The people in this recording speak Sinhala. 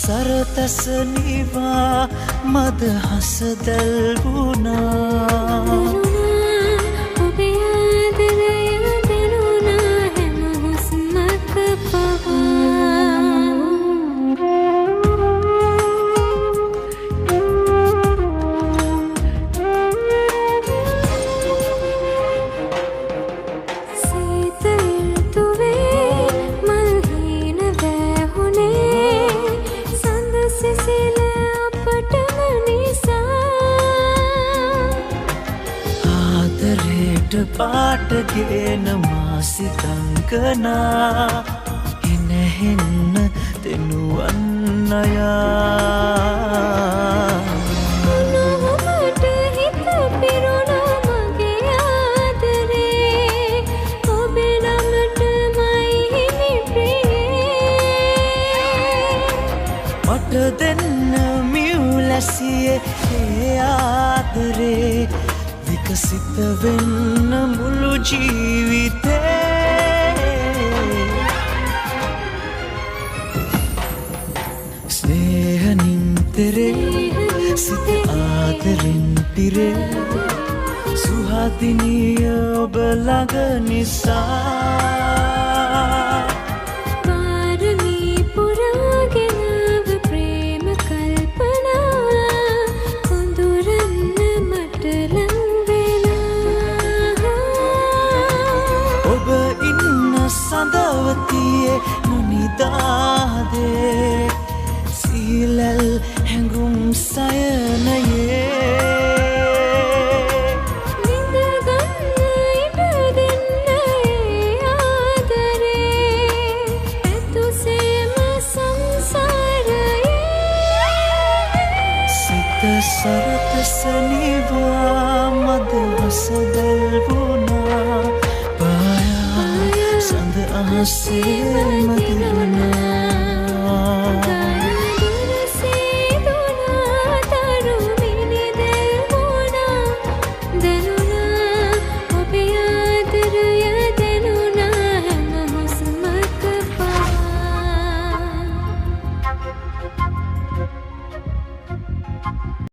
सरतसनिवा मद हसदल बुना पाट गेन मासी कंकना हिन तेनु अन्नया मट देन्न म्यूलसिए आदरे विकसित වෙන්න මුළු ජීවිතේ ස්නේහනින් තෙරේ සිත ආදරෙන් පිරේ සුහදිනිය ඔබ ළඟ නිසා සඳවතියේ නුනිදාදේ සීලල් හැඟුම් සයනයේ නිදගන්න ඉඩ දෙන්න ආදරේ ඇතුසේම සංසාරයේ සිත සරතසනිවා මද හසදල් වුණා Ahase madhurna